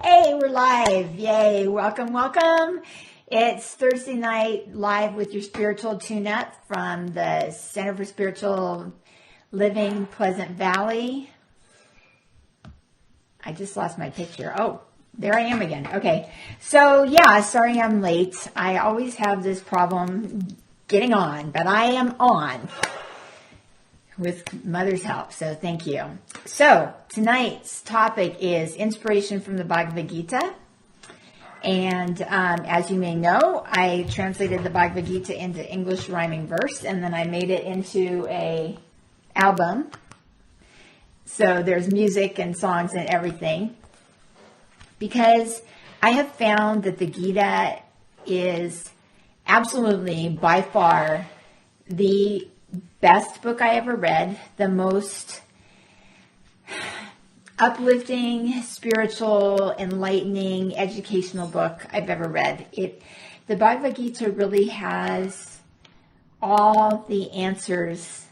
Hey, we're live. Yay. Welcome, welcome. It's Thursday night live with your spiritual tune-up from the Center for Spiritual Living, Pleasant Valley. I just lost my picture. Oh, there I am again. Okay. So yeah, sorry I'm late. I always have this problem getting on, but I am on with Mother's help. So thank you. So tonight's topic is inspiration from the Bhagavad Gita. And as you may know, I translated the Bhagavad Gita into English rhyming verse, and then I made it into a album. So there's music and songs and everything. Because I have found that the Gita is absolutely, by far, the best book I ever read, the most uplifting, spiritual, enlightening, educational book I've ever read. The Bhagavad Gita really has all the answers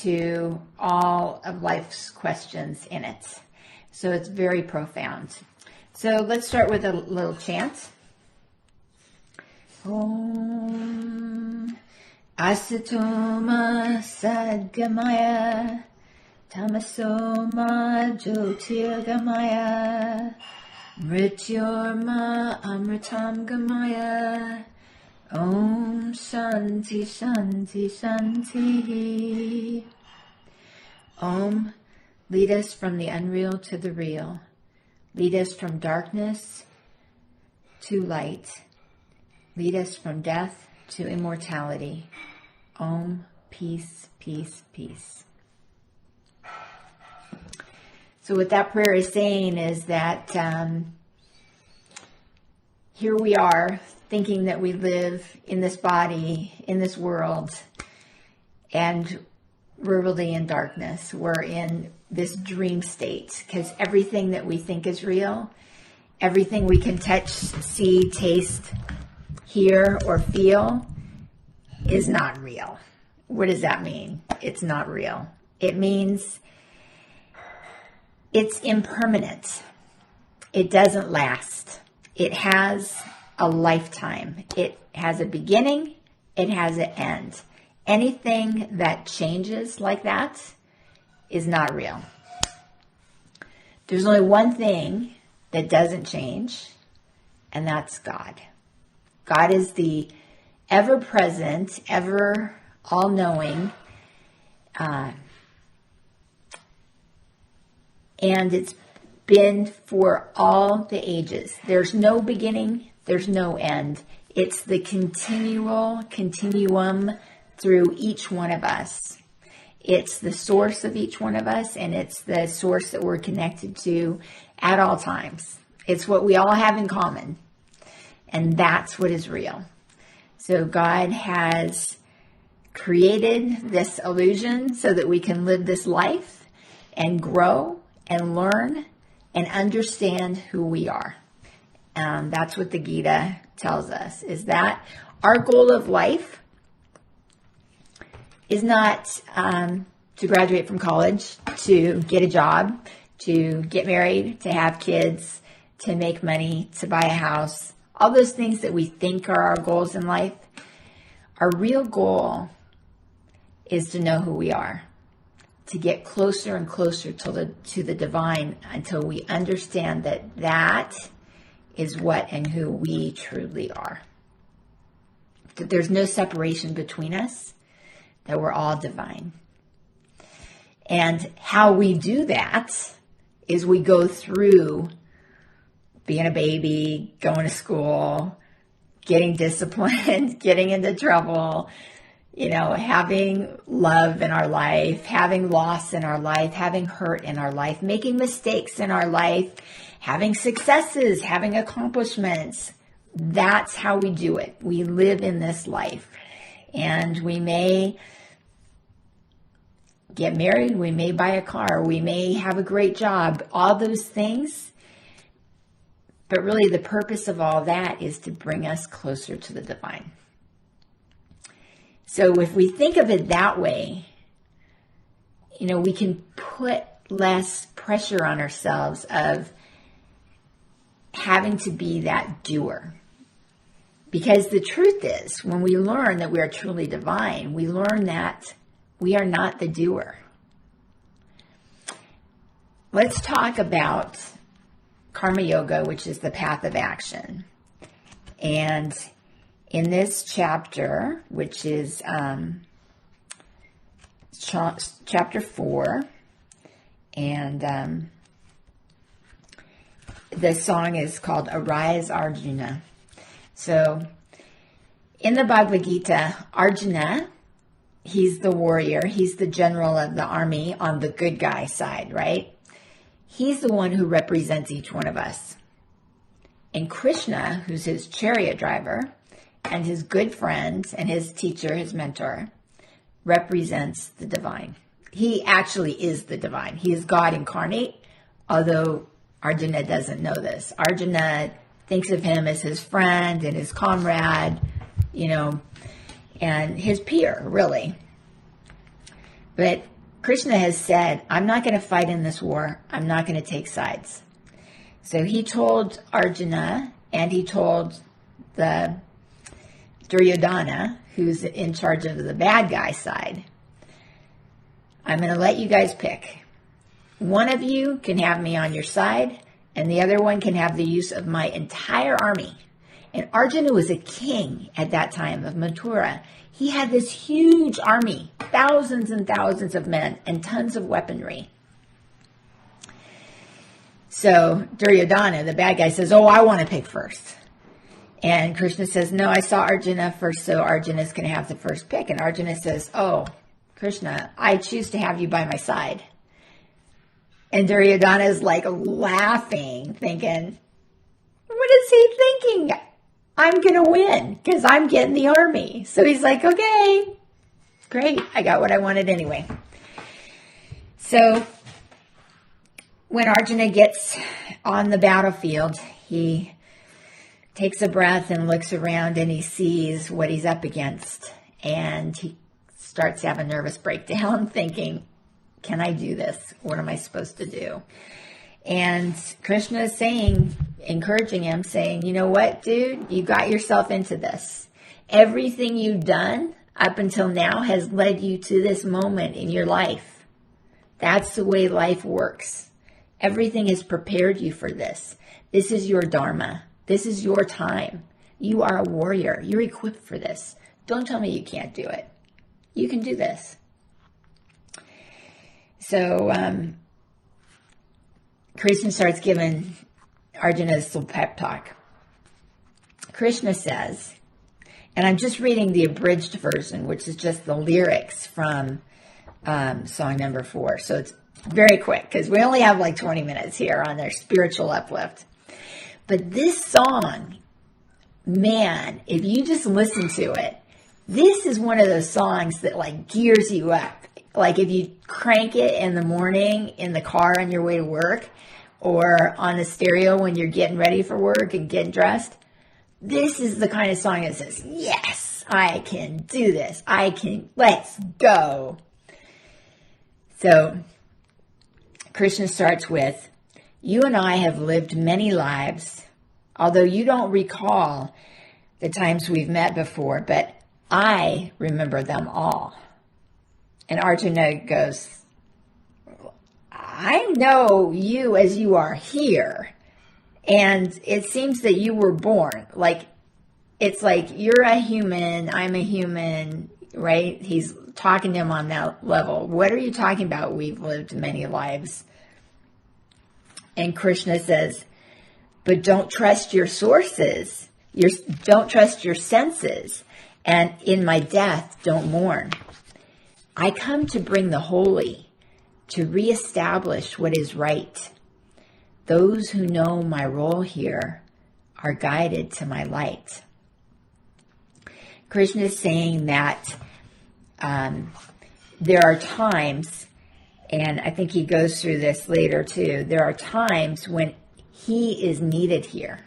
to all of life's questions in it. So it's very profound. So let's start with a little chant. Om Asatoma Sadgamaya Tamasoma Jyotirgamaya Mrityorma Amritam Gamaya Om Shanti Shanti Shanti. Om, lead us from the unreal to the real. Lead us from darkness to light. Lead us from death to immortality. Om, peace, peace, peace. So what that prayer is saying is that here we are thinking that we live in this body, in this world, and we're really in darkness. We're in this dream state because everything that we think is real, everything we can touch, see, taste, hear, or feel is not real. What does that mean? It's not real. It means it's impermanent. It doesn't last. It has a lifetime. It has a beginning. It has an end. Anything that changes like that is not real. There's only one thing that doesn't change, and that's God. God is the ever-present, ever all-knowing, and it's been for all the ages. There's no beginning, there's no end. It's the continuum through each one of us. It's the source of each one of us, and it's the source that we're connected to at all times. It's what we all have in common, and that's what is real. So God has created this illusion so that we can live this life and grow and learn and understand who we are. That's what the Gita tells us, is that our goal of life is not to graduate from college, to get a job, to get married, to have kids, to make money, to buy a house. All those things that we think are our goals in life. Our real goal is to know who we are, to get closer and closer to the divine until we understand that that is what and who we truly are. That there's no separation between us, that we're all divine. And how we do that is we go through being a baby, going to school, getting disciplined, getting into trouble, having love in our life, having loss in our life, having hurt in our life, making mistakes in our life, having successes, having accomplishments. That's how we do it. We live in this life. And we may get married, we may buy a car, we may have a great job, all those things. But really the purpose of all that is to bring us closer to the divine. So if we think of it that way, we can put less pressure on ourselves of having to be that doer. Because the truth is, when we learn that we are truly divine, we learn that we are not the doer. Let's talk about Karma Yoga, which is the path of action. And in this chapter, which is chapter 4, and the song is called Arise Arjuna. So in the Bhagavad Gita, Arjuna, he's the warrior, he's the general of the army on the good guy side, right? He's the one who represents each one of us. And Krishna, who's his chariot driver and his good friend and his teacher, his mentor, represents the divine. He actually is the divine. He is God incarnate, although Arjuna doesn't know this. Arjuna thinks of him as his friend and his comrade, and his peer, really. But Krishna has said, I'm not going to fight in this war. I'm not going to take sides. So he told Arjuna, and he told the Duryodhana, who's in charge of the bad guy side, I'm going to let you guys pick. One of you can have me on your side, and the other one can have the use of my entire army. And Arjuna was a king at that time of Mathura. He had this huge army, thousands and thousands of men, and tons of weaponry. So Duryodhana, the bad guy, says, I want to pick first. And Krishna says, no, I saw Arjuna first, so Arjuna's going to have the first pick. And Arjuna says, Krishna, I choose to have you by my side. And Duryodhana is like laughing, thinking, what is he thinking? I'm going to win because I'm getting the army. So he's like, okay, great. I got what I wanted anyway. So when Arjuna gets on the battlefield, he takes a breath and looks around and he sees what he's up against. And he starts to have a nervous breakdown thinking, can I do this? What am I supposed to do? And Krishna is encouraging him, saying, you know what, dude? You got yourself into this. Everything you've done up until now has led you to this moment in your life. That's the way life works. Everything has prepared you for this. This is your dharma. This is your time. You are a warrior. You're equipped for this. Don't tell me you can't do it. You can do this. So Krishna starts giving Arjuna this little pep talk. Krishna says, and I'm just reading the abridged version, which is just the lyrics from song number 4. So it's very quick because we only have like 20 minutes here on their spiritual uplift. But this song, man, if you just listen to it, this is one of those songs that like gears you up. Like if you crank it in the morning in the car on your way to work or on the stereo when you're getting ready for work and getting dressed, this is the kind of song that says, yes, I can do this. Let's go. So Krishna starts with, you and I have lived many lives, although you don't recall the times we've met before, but I remember them all. And Arjuna goes, I know you as you are here. And it seems that you were born. It's like you're a human, I'm a human, right? He's talking to him on that level. What are you talking about? We've lived many lives. And Krishna says, but don't trust your sources. Don't trust your senses. And in my death, don't mourn. I come to bring the holy, to reestablish what is right. Those who know my role here are guided to my light. Krishna is saying that there are times, and I think he goes through this later too, there are times when he is needed here.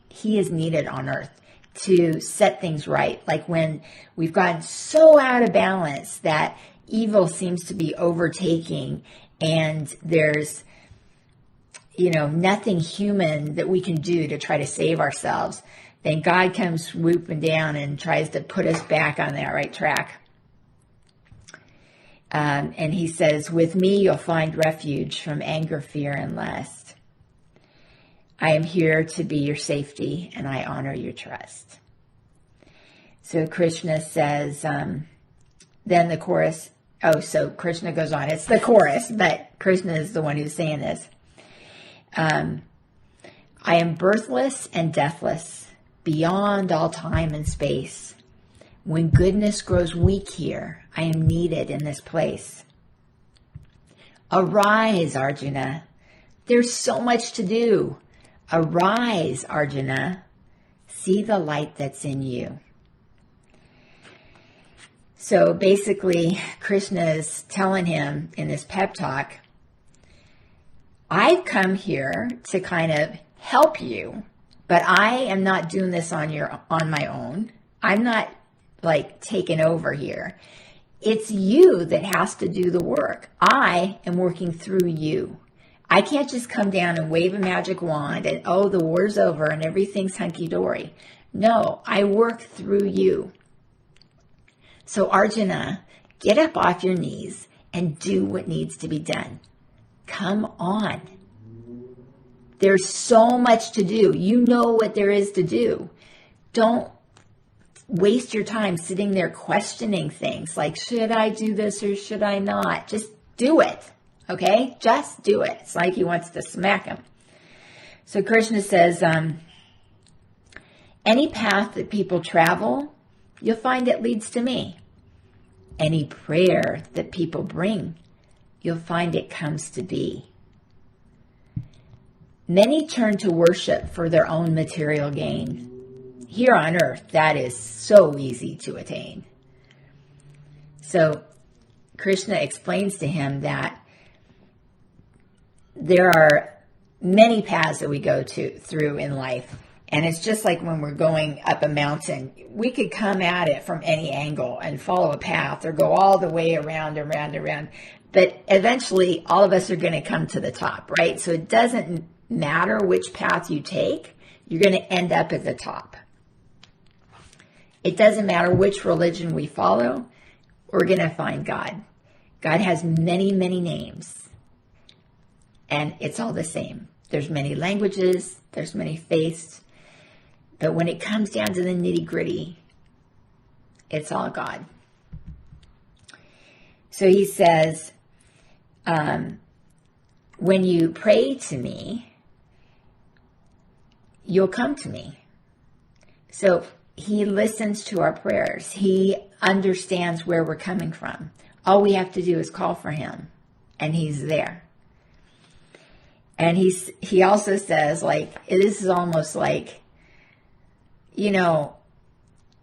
He is needed on earth to set things right. Like when we've gotten so out of balance that evil seems to be overtaking and there's, nothing human that we can do to try to save ourselves, then God comes swooping down and tries to put us back on that right track. And he says, with me, you'll find refuge from anger, fear, and lust. I am here to be your safety, and I honor your trust. So Krishna says, then the chorus, so Krishna goes on. It's the chorus, but Krishna is the one who's saying this. I am birthless and deathless, beyond all time and space. When goodness grows weak here, I am needed in this place. Arise, Arjuna. There's so much to do. Arise, Arjuna. See the light that's in you. So basically, Krishna is telling him in this pep talk, I've come here to kind of help you, but I am not doing this on my own. I'm not like taking over here. It's you that has to do the work. I am working through you. I can't just come down and wave a magic wand and, the war's over and everything's hunky-dory. No, I work through you. So Arjuna, get up off your knees and do what needs to be done. Come on. There's so much to do. You know what there is to do. Don't waste your time sitting there questioning things like, should I do this or should I not? Just do it. Okay? Just do it. It's like he wants to smack him. So Krishna says, any path that people travel, you'll find it leads to me. Any prayer that people bring, you'll find it comes to be. Many turn to worship for their own material gain. Here on earth, that is so easy to attain. So Krishna explains to him that there are many paths that we go through in life. And it's just like when we're going up a mountain, we could come at it from any angle and follow a path or go all the way around. But eventually, all of us are going to come to the top, right? So it doesn't matter which path you take, you're going to end up at the top. It doesn't matter which religion we follow, we're going to find God. God has many, many names, and it's all the same. There's many languages, there's many faiths, but when it comes down to the nitty-gritty, it's all God. So he says, when you pray to me, you'll come to me. So he listens to our prayers. He understands where we're coming from. All we have to do is call for him, and he's there. And he also says, this is almost like,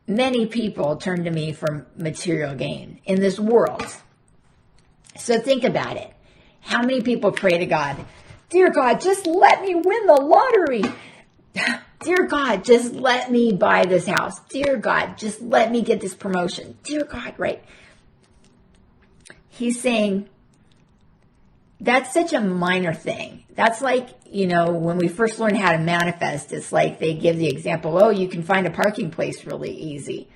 many people turn to me for material gain in this world. So think about it. How many people pray to God, dear God, just let me win the lottery. Dear God, just let me buy this house. Dear God, just let me get this promotion. Dear God, right? He's saying that's such a minor thing. That's like, when we first learn how to manifest, it's like they give the example, you can find a parking place really easy.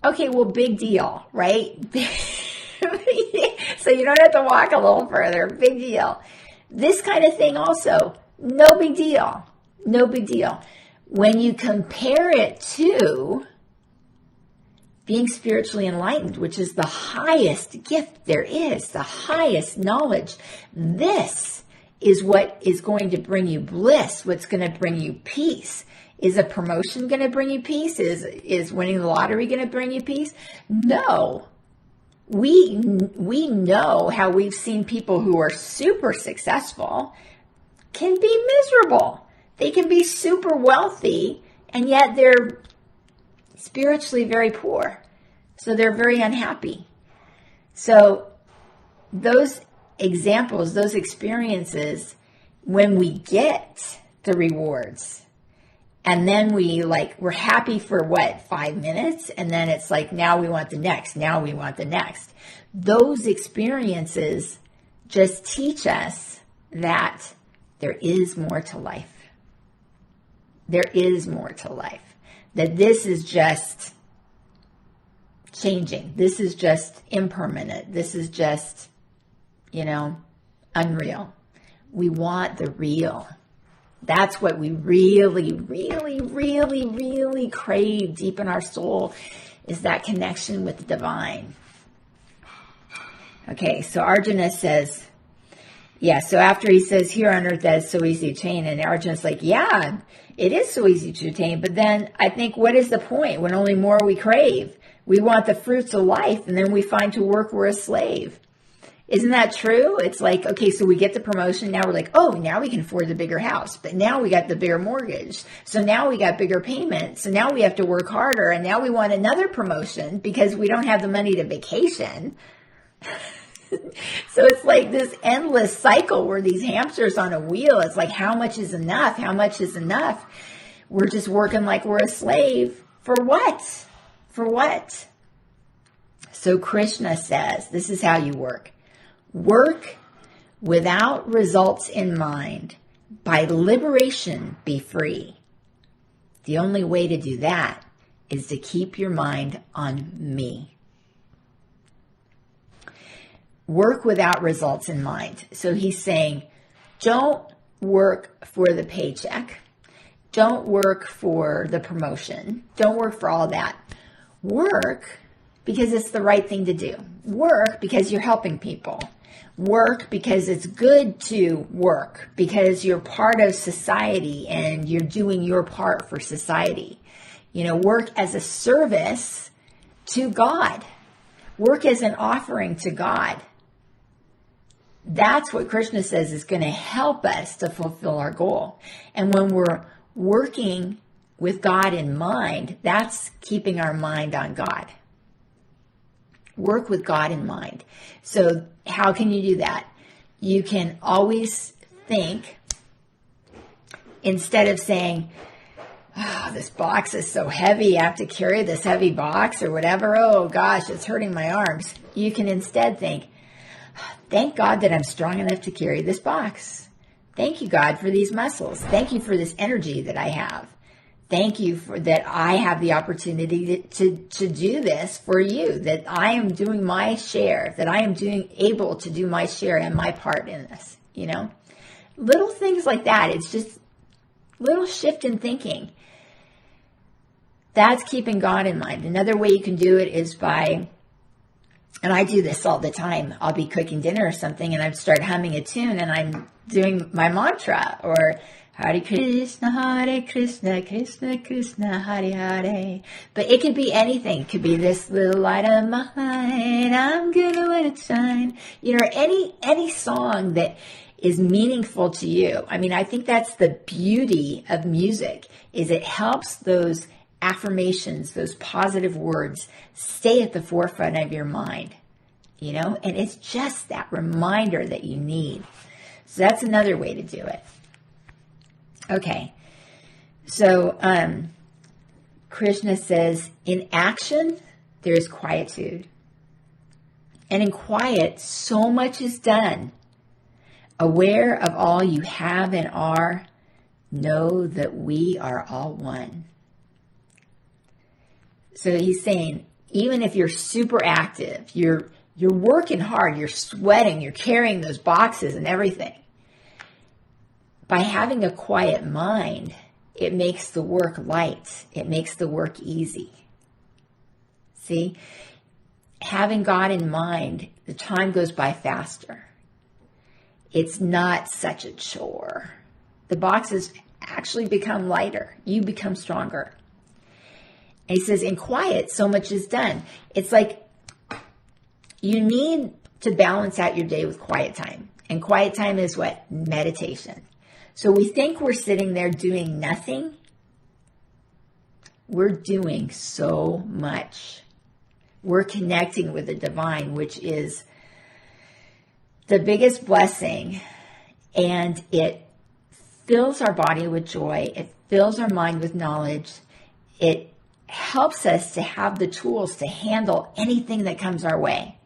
Okay, well, big deal, right? So you don't have to walk a little further. Big deal. This kind of thing also, no big deal. No big deal. When you compare it to being spiritually enlightened, which is the highest gift there is, the highest knowledge, this is what is going to bring you bliss, what's going to bring you peace. Is a promotion going to bring you peace? Is winning the lottery going to bring you peace? No. We know how we've seen people who are super successful can be miserable. They can be super wealthy, and yet they're spiritually very poor. So they're very unhappy. So those examples, those experiences, when we get the rewards, and then we're happy for 5 minutes, and then it's like, now we want the next, now we want the next. Those experiences just teach us that there is more to life. There is more to life. That this is just changing. This is just impermanent. This is just, unreal. We want the real. That's what we really, really, really, really crave deep in our soul, is that connection with the divine. Okay, so Arjuna says, so after he says, here on earth that is so easy to attain, and Arjuna's like, yeah, it is so easy to attain, but then I think, what is the point when only more we crave? We want the fruits of life, and then we find to work we're a slave. Isn't that true? It's like, okay, so we get the promotion. Now we're like, oh, now we can afford the bigger house. But now we got the bigger mortgage. So now we got bigger payments. So now we have to work harder. And now we want another promotion because we don't have the money to vacation. So it's like this endless cycle where these hamsters on a wheel. It's like, how much is enough? How much is enough? We're just working like we're a slave. For what? For what? So Krishna says, this is how you work. Work without results in mind. By liberation, be free. The only way to do that is to keep your mind on me. Work without results in mind. So he's saying, don't work for the paycheck. Don't work for the promotion. Don't work for all that. Work because it's the right thing to do. Work because you're helping people. Work because it's good to work, because you're part of society and you're doing your part for society. Work as a service to God. Work as an offering to God. That's what Krishna says is going to help us to fulfill our goal. And when we're working with God in mind, that's keeping our mind on God. Work with God in mind. So how can you do that? You can always think, instead of saying, oh, this box is so heavy, I have to carry this heavy box or whatever. Oh gosh, it's hurting my arms. You can instead think, thank God that I'm strong enough to carry this box. Thank you, God, for these muscles. Thank you for this energy that I have. Thank you for that I have the opportunity to do this for you, that I am doing my share, that I am able to do my share and my part in this, Little things like that. It's just little shift in thinking. That's keeping God in mind. Another way you can do it is by, and I do this all the time, I'll be cooking dinner or something and I'd start humming a tune and I'm doing my mantra, or Hare Krishna, Krishna Krishna, Hare Hare. But it could be anything. It could be this little light of mine, I'm gonna let it shine. Any song that is meaningful to you. I mean, I think that's the beauty of music, is it helps those affirmations, those positive words, stay at the forefront of your mind, and it's just that reminder that you need. So that's another way to do it. Okay, so Krishna says, in action, there is quietude. And in quiet, so much is done. Aware of all you have and are, know that we are all one. So he's saying, even if you're super active, you're working hard, you're sweating, you're carrying those boxes and everything, by having a quiet mind, it makes the work light. It makes the work easy. See? Having God in mind, the time goes by faster. It's not such a chore. The boxes actually become lighter. You become stronger. And he says, in quiet, so much is done. It's like you need to balance out your day with quiet time. And quiet time is what? Meditation. So we think we're sitting there doing nothing. We're doing so much. We're connecting with the divine, which is the biggest blessing. And it fills our body with joy. It fills our mind with knowledge. It helps us to have the tools to handle anything that comes our way.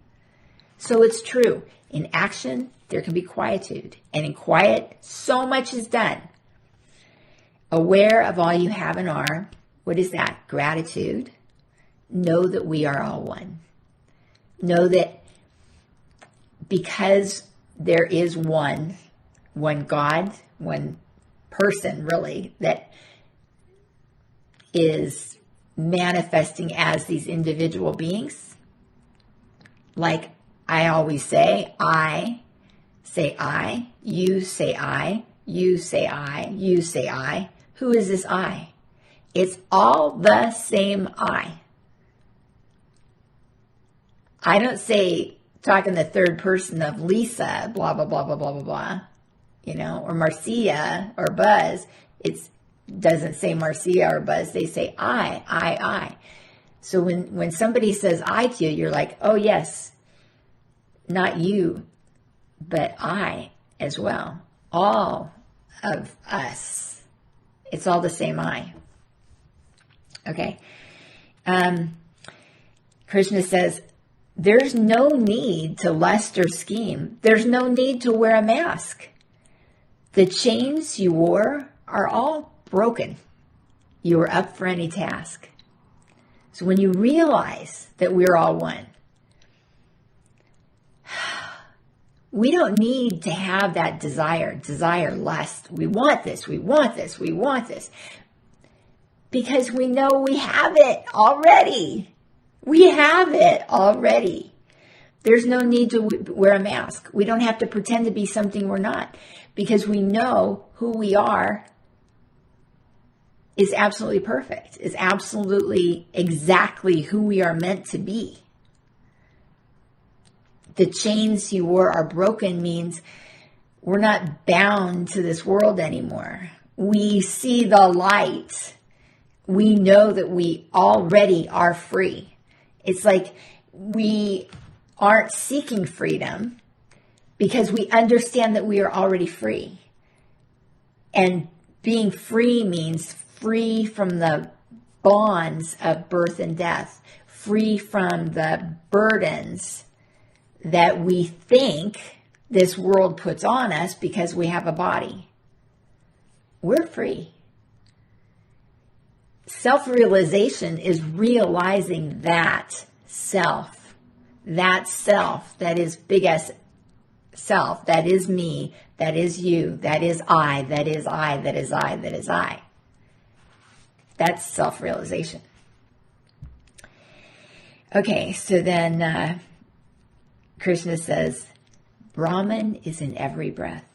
So it's true. In action, there can be quietude. And in quiet, so much is done. Aware of all you have and are. What is that? Gratitude. Know that we are all one. Know that because there is one God, one person really, that is manifesting as these individual beings. Like I always say, I say I, you say I, you say I, you say I. Who is this I? It's all the same I. I don't say, talk in the third person of Lisa, blah, blah, blah, blah, blah, blah, blah, or Marcia or Buzz. It doesn't say Marcia or Buzz. They say I. So when somebody says I to you, you're like, oh yes, not you, but I as well. All of us. It's all the same I. Okay. Krishna says, there's no need to lust or scheme. There's no need to wear a mask. The chains you wore are all broken. You are up for any task. So when you realize that we're all one, we don't need to have that desire, lust. We want this, we want this, we want this. Because we know we have it already. We have it already. There's no need to wear a mask. We don't have to pretend to be something we're not. Because we know who we are is absolutely perfect, is absolutely exactly who we are meant to be. The chains you wore are broken means we're not bound to this world anymore. We see the light. We know that we already are free. It's like we aren't seeking freedom because we understand that we are already free. And being free means free from the bonds of birth and death, free from the burdens that we think this world puts on us because we have a body. We're free. Self-realization is realizing that self, that is big S self, that is me, that is you, that is I, that is I, that is I, that is I. That's self-realization. Okay, so then Krishna says, Brahman is in every breath,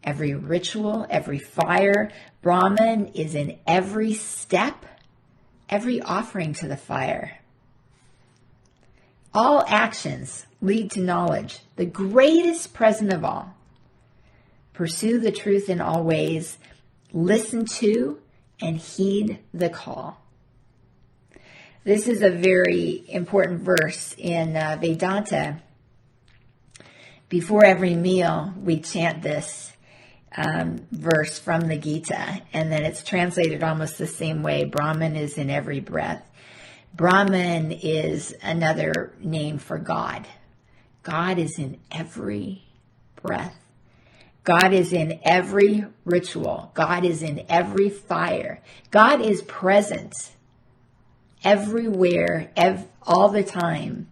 every ritual, every fire. Brahman is in every step, every offering to the fire. All actions lead to knowledge, the greatest present of all. Pursue the truth in all ways. Listen to and heed the call. This is a very important verse in Vedanta. Before every meal, we chant this verse from the Gita, and then it's translated almost the same way. Brahman is in every breath. Brahman is another name for God. God is in every breath. God is in every ritual. God is in every fire. God is present everywhere, all the time,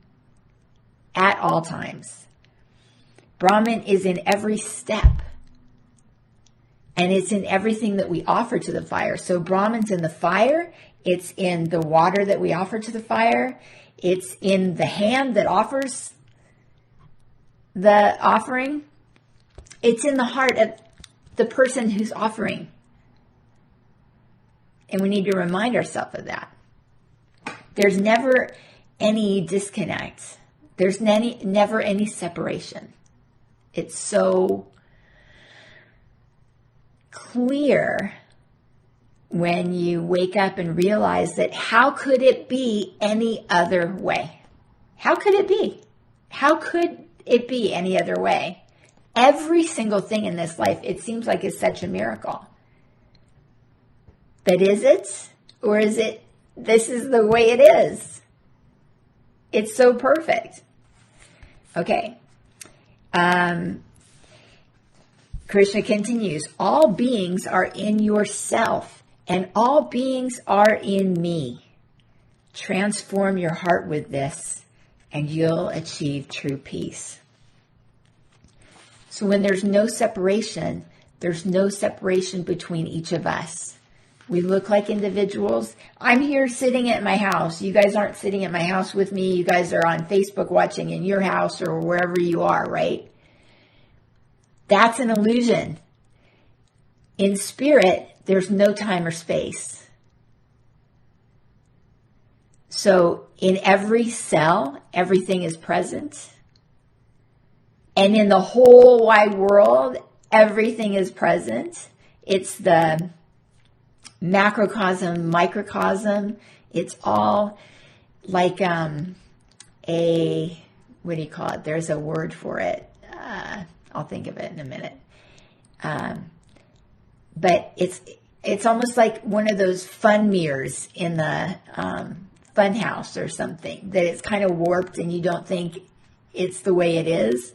at all times. Brahman is in every step. And it's in everything that we offer to the fire. So Brahman's in the fire. It's in the water that we offer to the fire. It's in the hand that offers the offering. It's in the heart of the person who's offering. And we need to remind ourselves of that. There's never any disconnect. There's never any separation. It's so clear when you wake up and realize that how could it be any other way? How could it be? How could it be any other way? Every single thing in this life, it seems like it's such a miracle. But is it? Or is it, this is the way it is? It's so perfect. Okay. Krishna continues, all beings are in yourself, and all beings are in me. Transform your heart with this, and you'll achieve true peace. So when there's no separation between each of us. We look like individuals. I'm here sitting at my house. You guys aren't sitting at my house with me. You guys are on Facebook watching in your house or wherever you are, right? That's an illusion. In spirit, there's no time or space. So in every cell, everything is present. And in the whole wide world, everything is present. It's the macrocosm, microcosm. It's all like what do you call it? There's a word for it. I'll think of it in a minute. But it's almost like one of those fun mirrors in the fun house or something, that it's kind of warped and you don't think it's the way it is.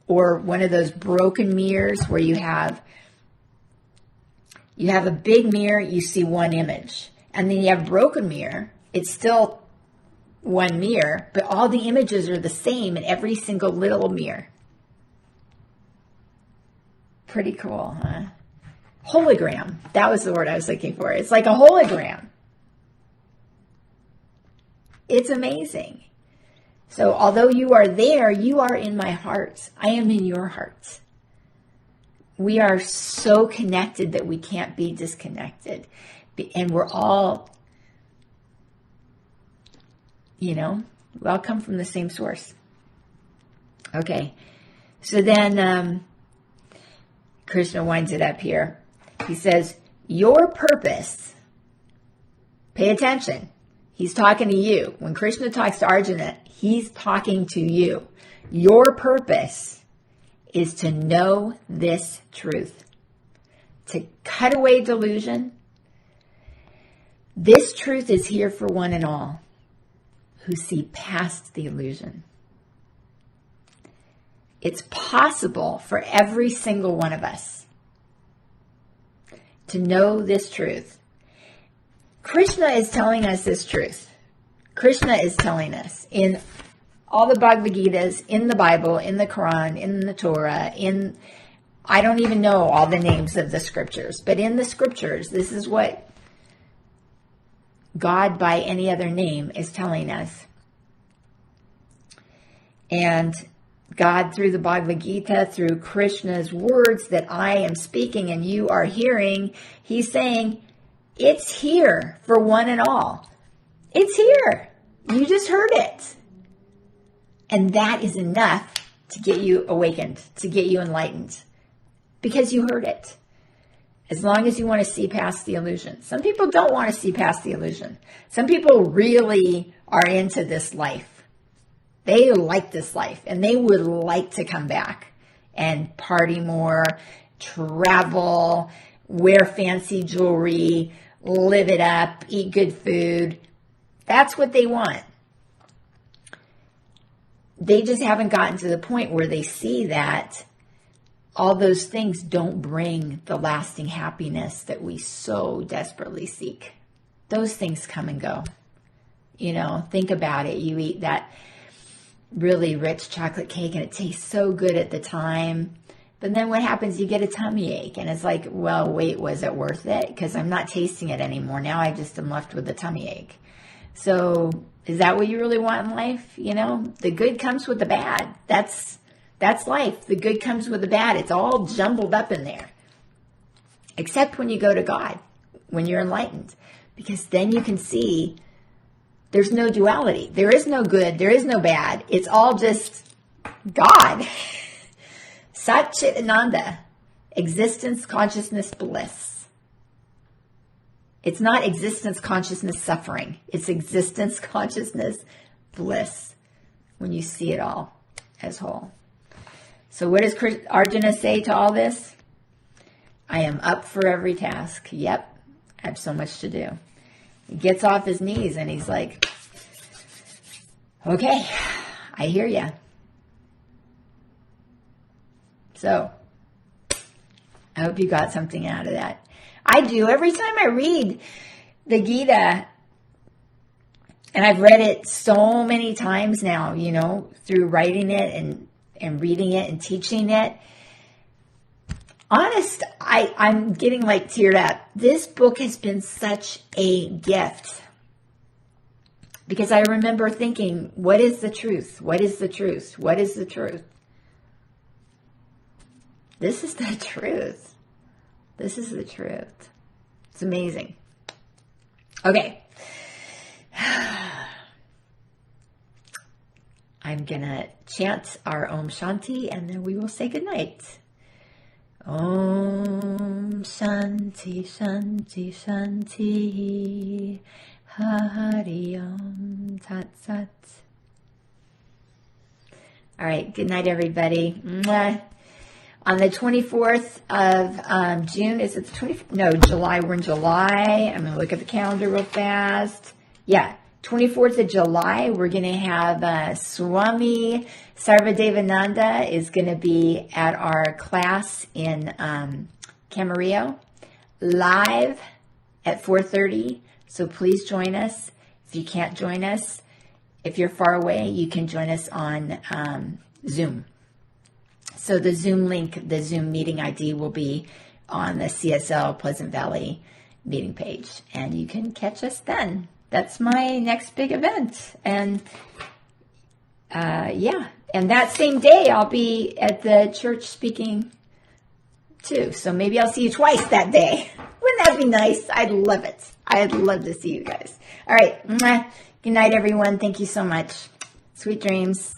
Or one of those broken mirrors where you have a big mirror, you see one image. And then you have a broken mirror, it's still one mirror, but all the images are the same in every single little mirror. Pretty cool, huh? Hologram. That was the word I was looking for. It's like a hologram. It's amazing. So although you are there, you are in my heart. I am in your heart. We are so connected that we can't be disconnected. And we're all, we all come from the same source. Okay. So then Krishna winds it up here. He says, your purpose, pay attention. He's talking to you. When Krishna talks to Arjuna, he's talking to you. Your purpose is to know this truth, to cut away delusion. This truth is here for one and all who see past the illusion. It's possible for every single one of us to know this truth. Krishna is telling us this truth. Krishna is telling us in all the Bhagavad Gitas, in the Bible, in the Quran, in the Torah, I don't even know all the names of the scriptures, but in the scriptures, this is what God by any other name is telling us. And God, through the Bhagavad Gita, through Krishna's words that I am speaking and you are hearing, he's saying, it's here for one and all. It's here. You just heard it. And that is enough to get you awakened, to get you enlightened, because you heard it. As long as you want to see past the illusion. Some people don't want to see past the illusion. Some people really are into this life. They like this life and they would like to come back and party more, travel, wear fancy jewelry, live it up, eat good food. That's what they want. They just haven't gotten to the point where they see that all those things don't bring the lasting happiness that we so desperately seek. Those things come and go. Think about it. You eat that really rich chocolate cake and it tastes so good at the time. But then what happens? You get a tummy ache and it's like, well, wait, was it worth it? Because I'm not tasting it anymore. Now I just am left with a tummy ache. So is that what you really want in life? The good comes with the bad. That's life. The good comes with the bad. It's all jumbled up in there. Except when you go to God, when you're enlightened. Because then you can see there's no duality. There is no good. There is no bad. It's all just God. Sat Chit Ananda. Existence, consciousness, bliss. It's not existence, consciousness, suffering. It's existence, consciousness, bliss. When you see it all as whole. So what does Arjuna say to all this? I am up for every task. Yep, I have so much to do. He gets off his knees and he's like, okay, I hear ya. So, I hope you got something out of that. I do. Every time I read the Gita, and I've read it so many times now, you know, through writing it and reading it and teaching it. Honest, I'm getting like teared up. This book has been such a gift. Because I remember thinking, what is the truth? What is the truth? What is the truth? This is the truth. This is the truth. It's amazing. Okay. I'm going to chant our Om Shanti and then we will say goodnight. Om Shanti Shanti Shanti Hari Om Tat Sat. All right, good night, everybody. Mwah. On the 24th of June, is it the 24th? No, July. We're in July. I'm going to look at the calendar real fast. Yeah, 24th of July, we're going to have Swami Sarvadevananda is going to be at our class in Camarillo live at 4:30. So please join us. If you can't join us, if you're far away, you can join us on Zoom. So the Zoom link, the Zoom meeting ID will be on the CSL Pleasant Valley meeting page, and you can catch us then. That's my next big event. And yeah, and that same day I'll be at the church speaking too. So maybe I'll see you twice that day. Wouldn't that be nice? I'd love it. I'd love to see you guys. All right. Good night, everyone. Thank you so much. Sweet dreams.